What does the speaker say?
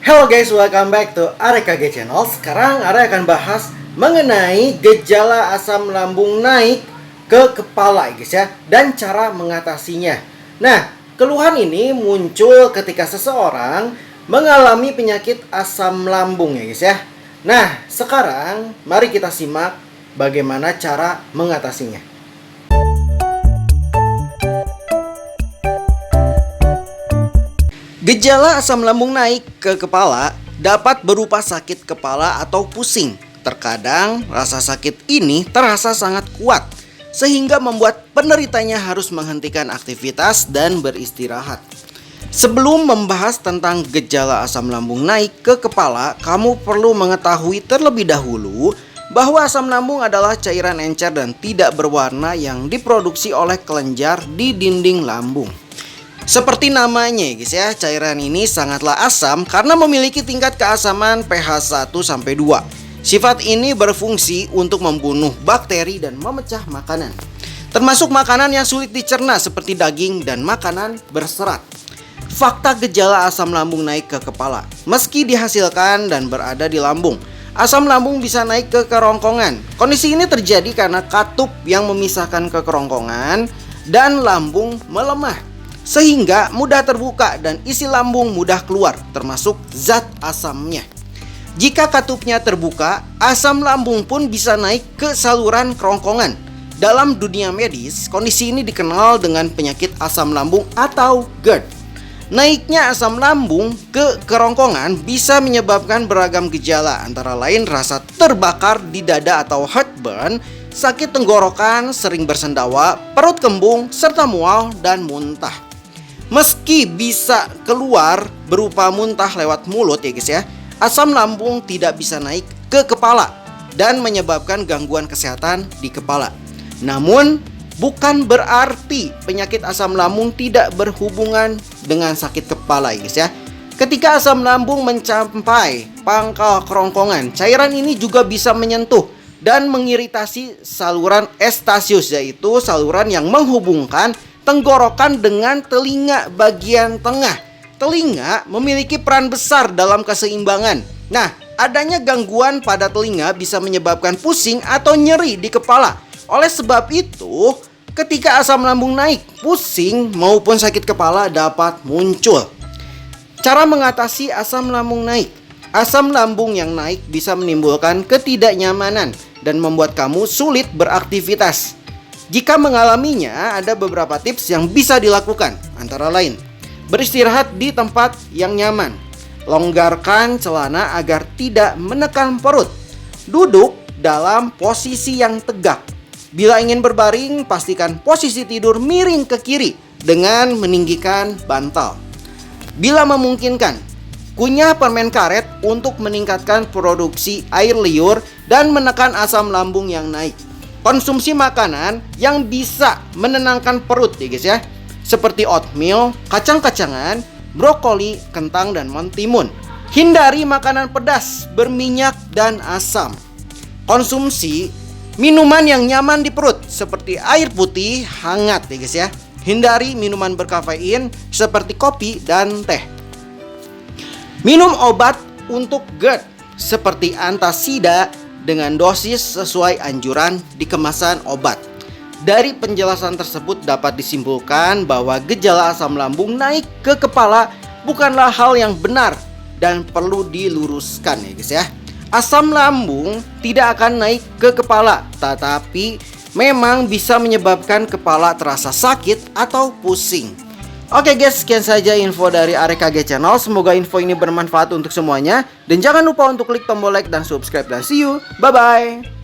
Hello guys, welcome back to AREKG Channel. Sekarang Are akan bahas mengenai gejala asam lambung naik ke kepala guys ya, dan cara mengatasinya. Nah, keluhan ini muncul ketika seseorang mengalami penyakit asam lambung ya guys ya. Nah, sekarang mari kita simak bagaimana cara mengatasinya. Gejala asam lambung naik ke kepala dapat berupa sakit kepala atau pusing. Terkadang rasa sakit ini terasa sangat kuat sehingga membuat penderitanya harus menghentikan aktivitas dan beristirahat. Sebelum membahas tentang gejala asam lambung naik ke kepala, kamu perlu mengetahui terlebih dahulu bahwa asam lambung adalah cairan encer dan tidak berwarna yang diproduksi oleh kelenjar di dinding lambung. Seperti namanya guys ya, cairan ini sangatlah asam karena memiliki tingkat keasaman pH 1-2. Sifat ini berfungsi untuk membunuh bakteri dan memecah makanan, termasuk makanan yang sulit dicerna seperti daging dan makanan berserat. Fakta gejala asam lambung naik ke kepala. Meski dihasilkan dan berada di lambung, asam lambung bisa naik ke kerongkongan. Kondisi ini terjadi karena katup yang memisahkan ke kerongkongan dan lambung melemah, sehingga mudah terbuka dan isi lambung mudah keluar, termasuk zat asamnya. Jika katupnya terbuka, asam lambung pun bisa naik ke saluran kerongkongan. Dalam dunia medis, kondisi ini dikenal dengan penyakit asam lambung atau GERD. Naiknya asam lambung ke kerongkongan bisa menyebabkan beragam gejala, antara lain rasa terbakar di dada atau heartburn, sakit tenggorokan, sering bersendawa, perut kembung, serta mual dan muntah. Meski bisa keluar berupa muntah lewat mulut ya guys ya, asam lambung tidak bisa naik ke kepala dan menyebabkan gangguan kesehatan di kepala. Namun bukan berarti penyakit asam lambung tidak berhubungan dengan sakit kepala ya guys ya. Ketika asam lambung mencapai pangkal kerongkongan, cairan ini juga bisa menyentuh dan mengiritasi saluran estasius, yaitu saluran yang menghubungkan tenggorokan dengan telinga bagian tengah. Telinga memiliki peran besar dalam keseimbangan. Nah, adanya gangguan pada telinga bisa menyebabkan pusing atau nyeri di kepala. Oleh sebab itu, ketika asam lambung naik, pusing maupun sakit kepala dapat muncul. Cara mengatasi asam lambung naik. Asam lambung yang naik bisa menimbulkan ketidaknyamanan dan membuat kamu sulit beraktivitas. Jika mengalaminya, ada beberapa tips yang bisa dilakukan, antara lain beristirahat di tempat yang nyaman, longgarkan celana agar tidak menekan perut, duduk dalam posisi yang tegak. Bila ingin berbaring, pastikan posisi tidur miring ke kiri dengan meninggikan bantal. Bila memungkinkan, kunyah permen karet untuk meningkatkan produksi air liur dan menekan asam lambung yang naik. Konsumsi makanan yang bisa menenangkan perut ya guys ya, seperti oatmeal, kacang-kacangan, brokoli, kentang, dan mentimun. Hindari makanan pedas, berminyak, dan asam. Konsumsi minuman yang nyaman di perut seperti air putih hangat ya guys ya. Hindari minuman berkafein seperti kopi dan teh. Minum obat untuk GERD seperti antasida dengan dosis sesuai anjuran di kemasan obat. Dari penjelasan tersebut dapat disimpulkan bahwa gejala asam lambung naik ke kepala bukanlah hal yang benar dan perlu diluruskan ya guys ya. Asam lambung tidak akan naik ke kepala, tetapi memang bisa menyebabkan kepala terasa sakit atau pusing. Oke guys, sekian saja info dari AREKG Channel. Semoga info ini bermanfaat untuk semuanya. Dan jangan lupa untuk klik tombol like dan subscribe. Dan see you, bye bye.